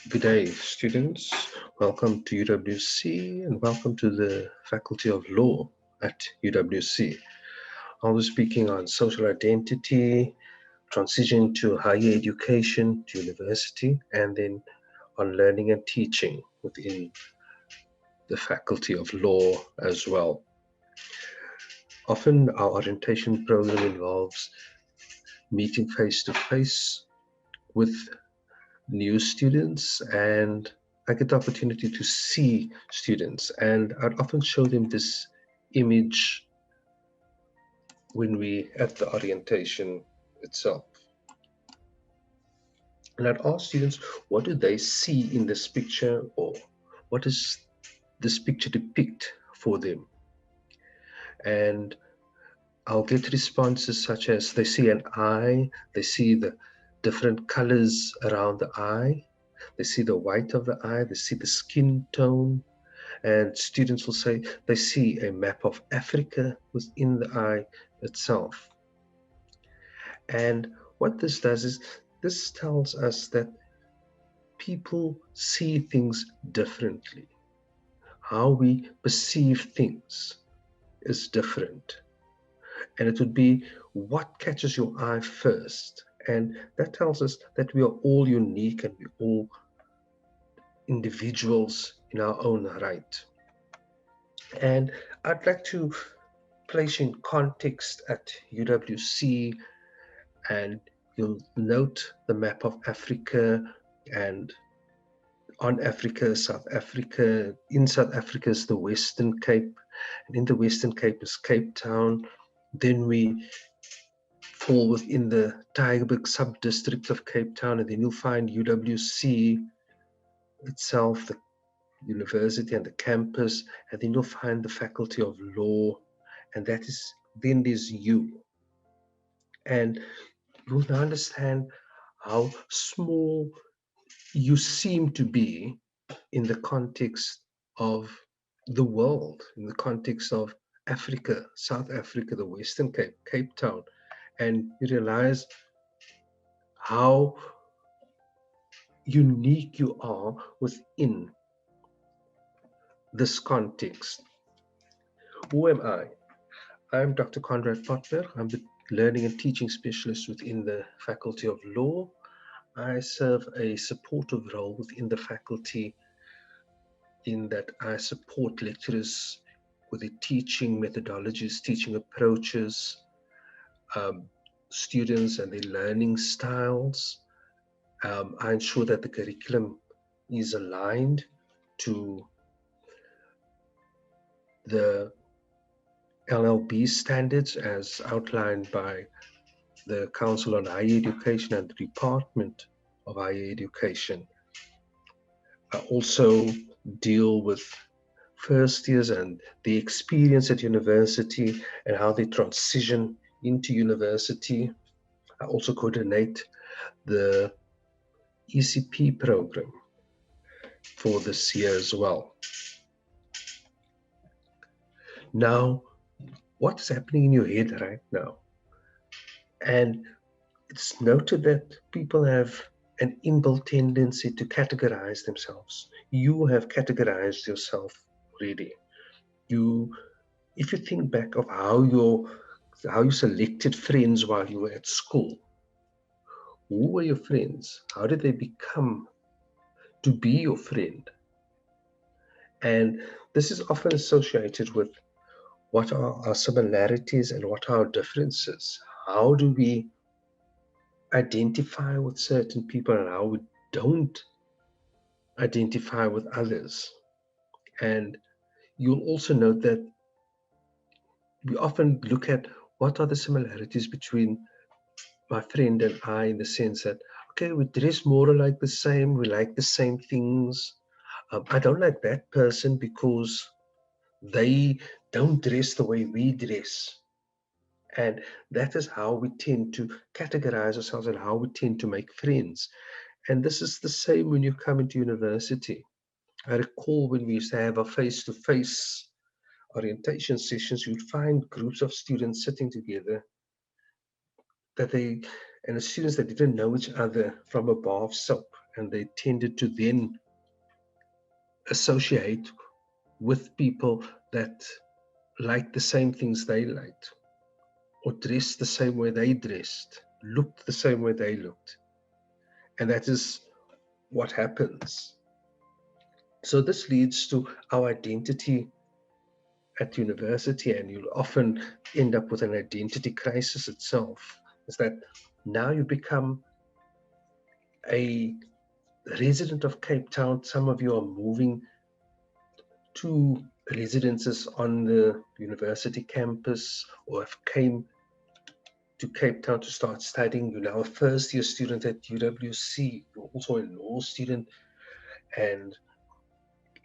Good day, students. Welcome to UWC and welcome to the Faculty of Law at UWC. I'll be speaking on social identity, transition to higher education, to university, and then on learning and teaching within the Faculty of Law as well. Often our orientation program involves meeting face to face with new students, and I get the opportunity to see students, and I'd often show them this image when we at the orientation itself. And I'd ask students, what do they see in this picture, or what does this picture depict for them? And I'll get responses such as they see an eye, they see the different colors around the eye, they see the white of the eye, they see the skin tone, and students will say they see a map of Africa within the eye itself. And what this does is this tells us that people see things differently. How we perceive things is different. And it would be what catches your eye first. And that tells us that we are all unique and we're all individuals in our own right. And I'd like to place you in context at UWC, and you'll note the map of Africa, and on Africa, South Africa. In South Africa is the Western Cape, and in the Western Cape is Cape Town. Then we fall within the Tygerberg sub-district of Cape Town, and then you'll find UWC itself, the university and the campus, and then you'll find the Faculty of Law, and that is, then there's you. And you'll now understand how small you seem to be in the context of the world, in the context of Africa, South Africa, the Western Cape, Cape Town, and you realize how unique you are within this context. Who am I? I'm Dr. Conrad Potberg. I'm the Learning and Teaching Specialist within the Faculty of Law. I serve a supportive role within the faculty in that I support lecturers with the teaching methodologies, teaching approaches, students and their learning styles. I ensure that the curriculum is aligned to the LLB standards as outlined by the Council on Higher Education and the Department of Higher Education. I also deal with first years and the experience at university and how they transition into university. I also coordinate the ECP program for this year as well. Now, what's happening in your head right now? And it's noted that people have an inbuilt tendency to categorize themselves. You have categorized yourself already. If you think back of how you selected friends while you were at school, who were your friends? How did they become to be your friend? And this is often associated with what are our similarities and what are our differences? How do we identify with certain people and how we don't identify with others? And you'll also note that we often look at what are the similarities between my friend and I, in the sense that, okay, we dress more or like the same, we like the same things. I don't like that person because they don't dress the way we dress. And that is how we tend to categorize ourselves and how we tend to make friends. And this is the same when you come into university. I recall when we used to have our face-to-face orientation sessions, you'd find groups of students sitting together and the students that didn't know each other from a bar of soap. and they tended to then associate with people that liked the same things they liked, or dressed the same way they dressed, looked the same way they looked. And that is what happens. So this leads to our identity at university, and you'll often end up with an identity crisis itself. Is that now you become a resident of Cape Town. Some of you are moving to residences on the university campus, or have came to Cape Town to start studying. You're now a first year student at UWC. You're also a law student, and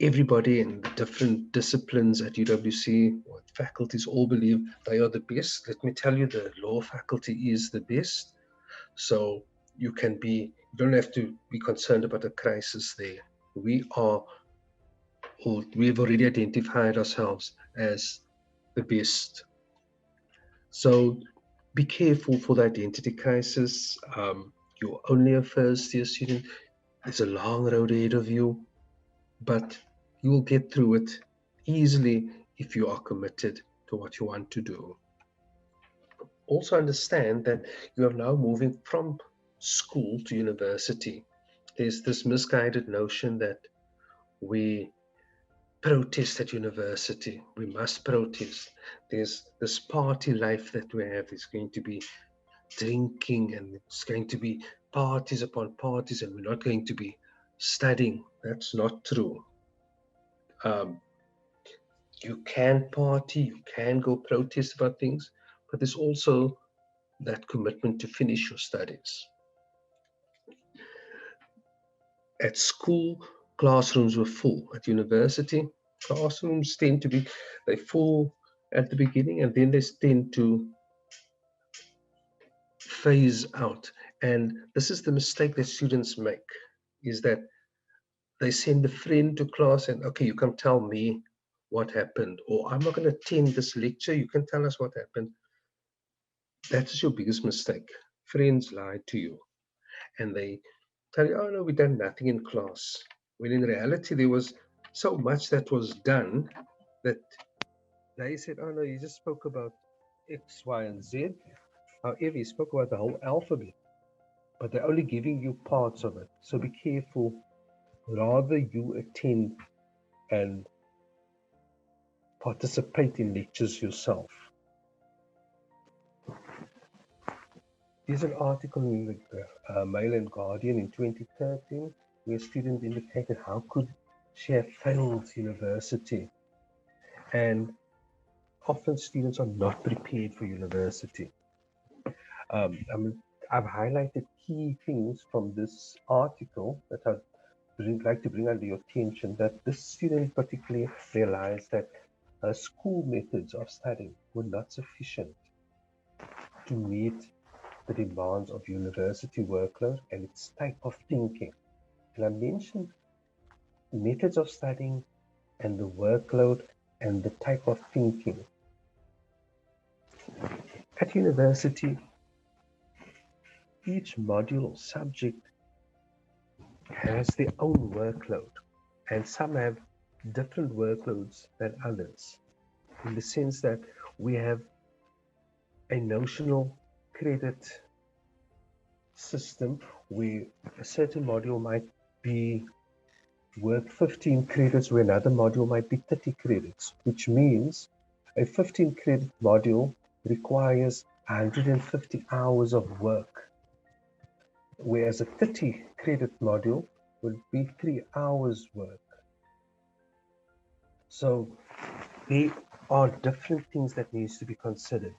everybody in the different disciplines at UWC, or faculties, all believe they are the best. Let me tell you, the law faculty is the best. So you don't have to be concerned about a crisis there. We are, or we've already identified ourselves as the best. So be careful for the identity crisis. You're only a first year student. There's a long road ahead of you, but you will get through it easily if you are committed to what you want to do. Also understand that you are now moving from school to university. There's this misguided notion that we protest at university. We must protest. There's this party life that we have. There's going to be drinking, and it's going to be parties upon parties, and we're not going to be studying. That's not true. Um, you can party, you can go protest about things, but there's also that commitment to finish your studies. At school, classrooms were full. At university, classrooms tend to be they full at the beginning, and then they tend to phase out. And this is the mistake that students make, is that they send a friend to class and, okay, you come tell me what happened, or I'm not going to attend this lecture, you can tell us what happened. That is your biggest mistake. Friends lie to you, and they tell you, oh no, we done nothing in class, when in reality there was so much that was done that they said, oh no, you just spoke about X, Y, and Z. However, you spoke about the whole alphabet, but they're only giving you parts of it. So be careful. Rather you attend and participate in lectures yourself. There's an article in the Mail and Guardian in 2013 where a student indicated how could she have failed university. And often students are not prepared for university. I've highlighted key things from this article that I'd like to bring under your attention, that this student particularly realized that school methods of studying were not sufficient to meet the demands of university workload and its type of thinking. And I mentioned methods of studying and the workload and the type of thinking. At university, each module or subject has their own workload, and some have different workloads than others, in the sense that we have a notional credit system where a certain module might be worth 15 credits, where another module might be 30 credits, which means a 15 credit module requires 150 hours of work, whereas a 30 credit module would be 3 hours work. So there are different things that needs to be considered.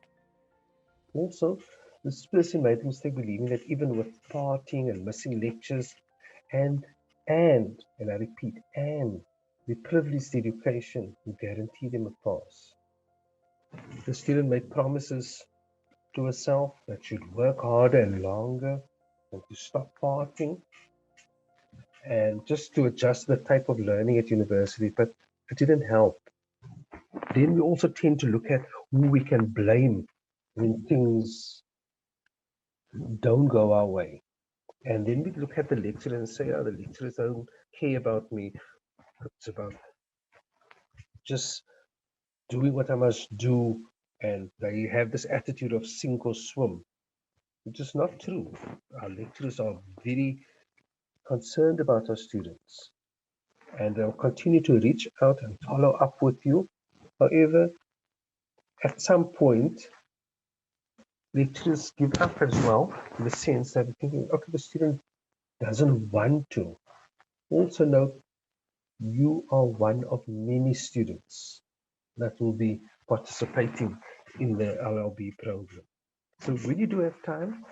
Also, this person made the mistake believing that even with partying and missing lectures and I repeat, and the privileged education will guarantee them a pass. The student made promises to herself that she'd work harder and longer and to stop partying and just to adjust the type of learning at university, but it didn't help. Then we also tend to look at who we can blame when things don't go our way. And then we look at the lecturers and say, oh, the lecturers don't care about me. It's about just doing what I must do. And they have this attitude of sink or swim, which is not true. Our lecturers are very concerned about our students, and they'll continue to reach out and follow up with you. However, at some point, lecturers give up as well, in the sense that they're thinking, okay, the student doesn't want to. Also note, you are one of many students that will be participating in the LLB program. So when you do have time,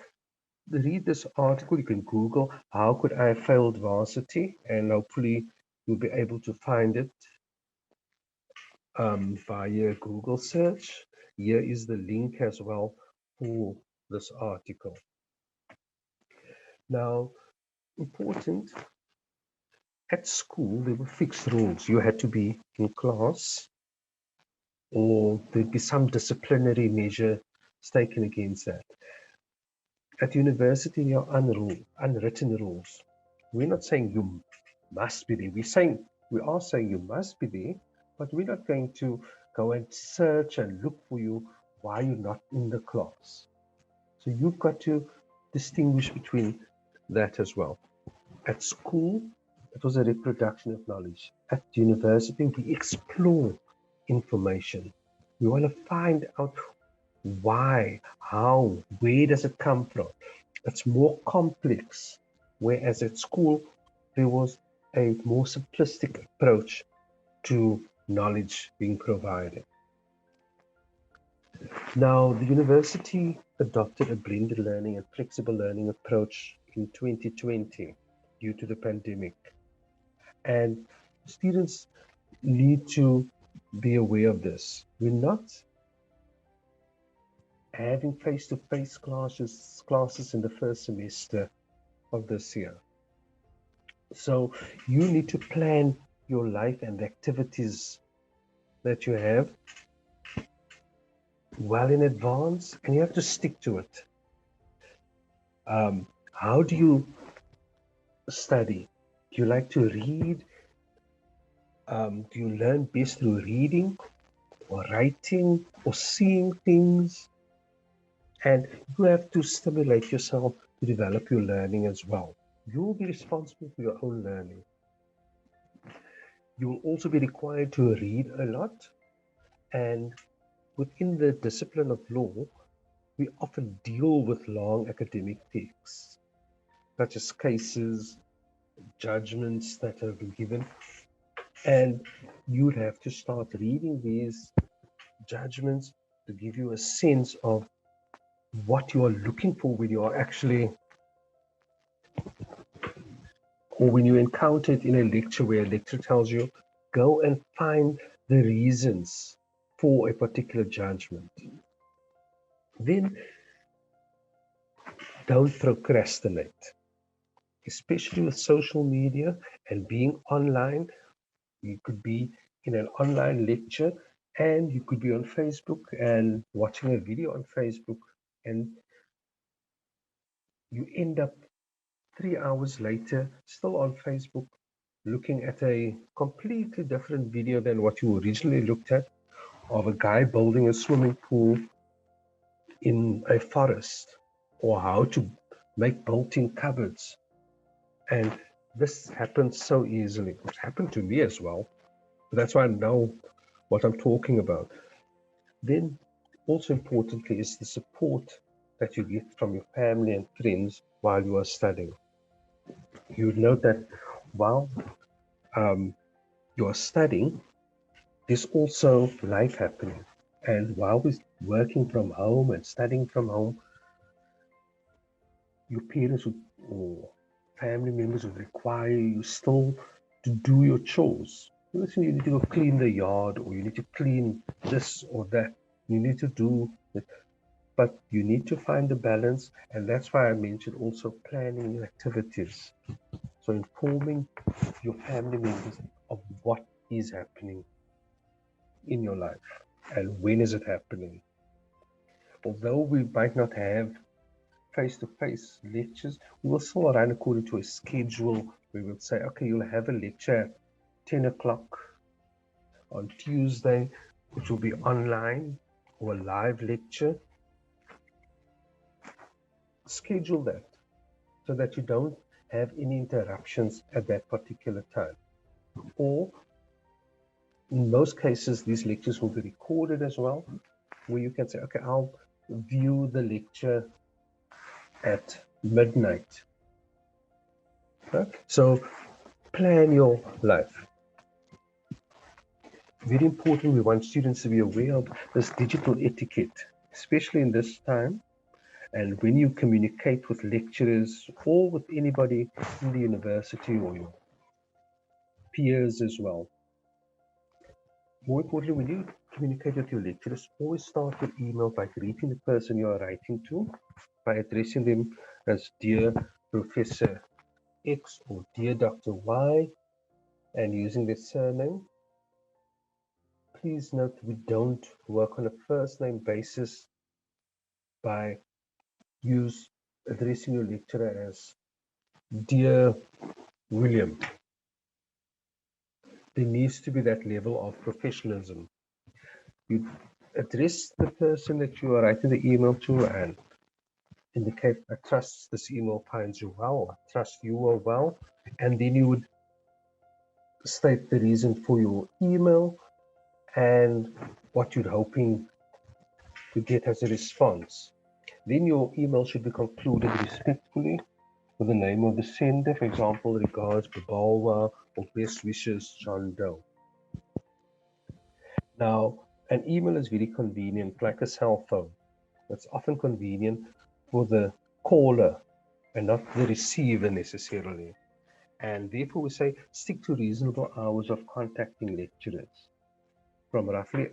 read this article. You can Google how could I have failed varsity, and hopefully you'll be able to find it via Google search. Here is the link as well for this article. Now, important, at school there were fixed rules. You had to be in class, or there'd be some disciplinary measure taken against that. At university, there are unwritten rules. We're not saying you must be there. We are saying you must be there, but we're not going to go and search and look for you while you're not in the class. So you've got to distinguish between that as well. At school, it was a reproduction of knowledge. At university, we explore information. We want to find out why, how, where does it come from? It's more complex. Whereas at school, there was a more simplistic approach to knowledge being provided. Now, the university adopted a blended learning and flexible learning approach in 2020 due to the pandemic. And students need to be aware of this. We're not having face-to-face classes in the first semester of this year. So you need to plan your life and the activities that you have well in advance, and you have to stick to it. How do you study? Do you like to read? Do you learn best through reading or writing or seeing things? And you have to stimulate yourself to develop your learning as well. You will be responsible for your own learning. You will also be required to read a lot. And within the discipline of law, we often deal with long academic texts, such as cases, judgments that have been given. And you would have to start reading these judgments to give you a sense of what you are looking for when you are actually, or when you encounter it in a lecture where a lecturer tells you, go and find the reasons for a particular judgment. Then don't procrastinate, especially with social media and being online. You could be in an online lecture, and you could be on Facebook and watching a video on Facebook, and you end up 3 hours later still on Facebook looking at a completely different video than what you originally looked at, of a guy building a swimming pool in a forest, or how to make built-in cupboards. And this happens so easily. It happened to me as well. That's why I know what I'm talking about. Then, also importantly, is the support that you get from your family and friends while you are studying. You would note that while you are studying, there's also life happening. And while we're working from home and studying from home, your parents would, or family members would require you still to do your chores. Listen, you need to go clean the yard, or you need to clean this or that. You need to do it, but you need to find the balance, and that's why I mentioned also planning your activities. So informing your family members of what is happening in your life and when is it happening. Although we might not have face-to-face lectures, we will still run according to a schedule. We will say, okay, you'll have a lecture at 10 o'clock on Tuesday, which will be online or a live lecture. Schedule that so that you don't have any interruptions at that particular time. Or in most cases, these lectures will be recorded as well, where you can say, okay, I'll view the lecture at midnight. Okay? So plan your life. Very important, we want students to be aware of this digital etiquette, especially in this time. And when you communicate with lecturers or with anybody in the university or your peers as well. More importantly, when you communicate with your lecturers, always start your email by greeting the person you are writing to, by addressing them as Dear Professor X or Dear Dr. Y, and using their surname. Please note we don't work on a first name basis by addressing your lecturer as Dear William. There needs to be that level of professionalism. You address the person that you are writing the email to and indicate, I trust this email finds you well, I trust you are well, and then you would state the reason for your email and what you're hoping to get as a response. Then your email should be concluded respectfully with the name of the sender, for example, regards Babalwa or best wishes John Doe. Now, an email is very convenient, like a cell phone. It's often convenient for the caller and not the receiver necessarily. And therefore, we say stick to reasonable hours of contacting lecturers from roughly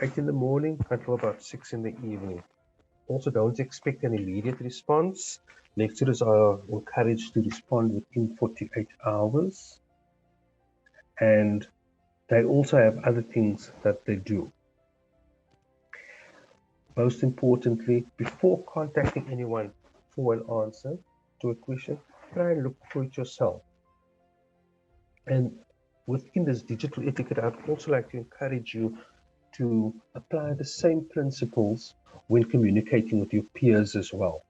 8 in the morning until about 6 in the evening. Also, don't expect an immediate response. Lecturers are encouraged to respond within 48 hours. And they also have other things that they do. Most importantly, before contacting anyone for an answer to a question, try and look for it yourself. And within this digital etiquette, I'd also like to encourage you to apply the same principles when communicating with your peers as well.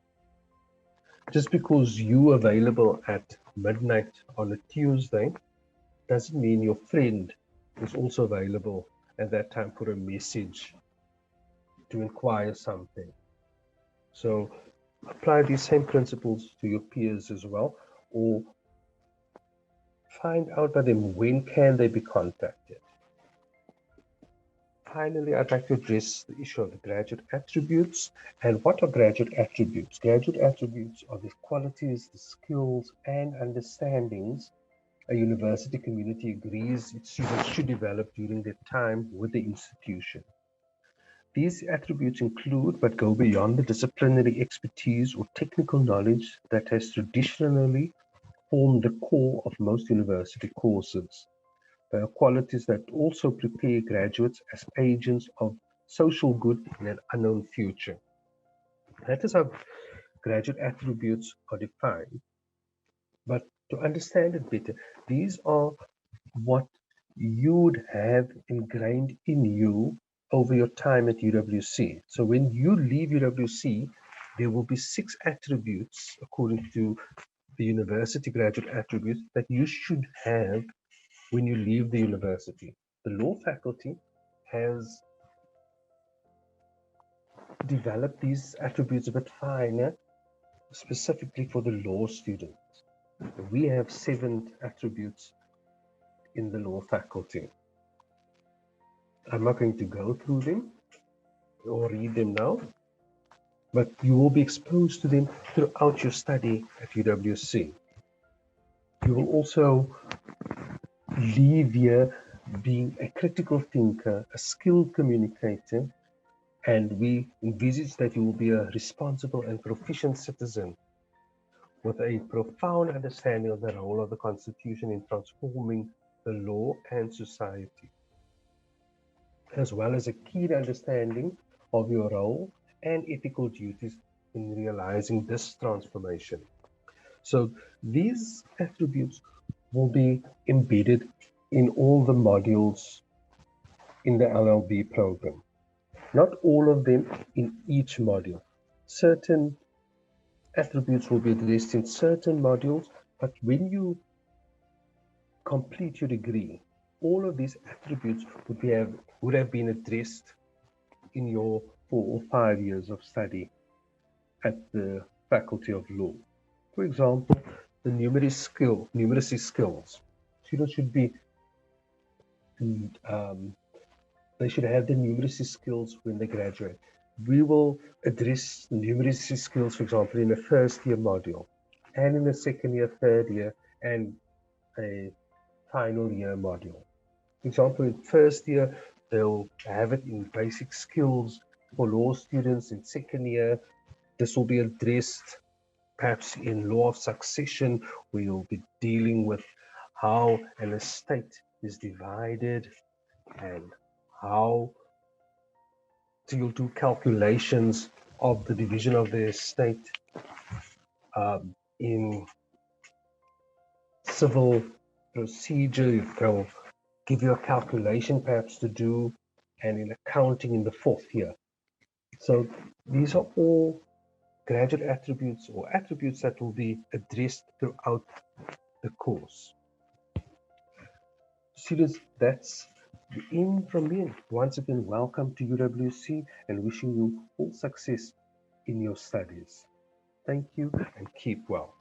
Just because you're available at midnight on a Tuesday doesn't mean your friend is also available at that time for a message to inquire something. So apply these same principles to your peers as well, or find out by them when can they be contacted. Finally, I'd like to address the issue of the graduate attributes. And what are graduate attributes? Graduate attributes are the qualities, the skills, and understandings a university community agrees its students should develop during their time with the institution. These attributes include but go beyond the disciplinary expertise or technical knowledge that has traditionally formed the core of most university courses. They are qualities that also prepare graduates as agents of social good in an unknown future. That is how graduate attributes are defined. But to understand it better, these are what you would have ingrained in you over your time at UWC. So when you leave UWC, there will be 6 attributes according to the university graduate attributes that you should have when you leave the university. The law faculty has developed these attributes a bit finer, specifically for the law students. We have 7 attributes in the law faculty. I'm not going to go through them or read them now, but you will be exposed to them throughout your study at UWC. You will also leave here being a critical thinker, a skilled communicator, and we envisage that you will be a responsible and proficient citizen with a profound understanding of the role of the Constitution in transforming the law and society, as well as a keen understanding of your role and ethical duties in realizing this transformation. So these attributes will be embedded in all the modules in the LLB program. Not all of them in each module. Certain attributes will be addressed in certain modules, but when you complete your degree, all of these attributes would have been addressed in your 4 or 5 years of study at the Faculty of Law. For example, the numeracy skills. Students should be um, they should have the numeracy skills when they graduate. We will address numeracy skills, for example, in the first year module, and in the second year, third year, and a final year module. For example, in first year, they'll have it in basic skills for law students. In second year, this will be addressed perhaps in law of succession, where you'll be dealing with how an estate is divided and how you'll do calculations of the division of the estate. In civil procedure, they'll give you a calculation perhaps to do, and in accounting in the fourth year. So these are all graduate attributes or attributes that will be addressed throughout the course. Students, that's the end from me. Once again, welcome to UWC and wishing you all success in your studies. Thank you and keep well.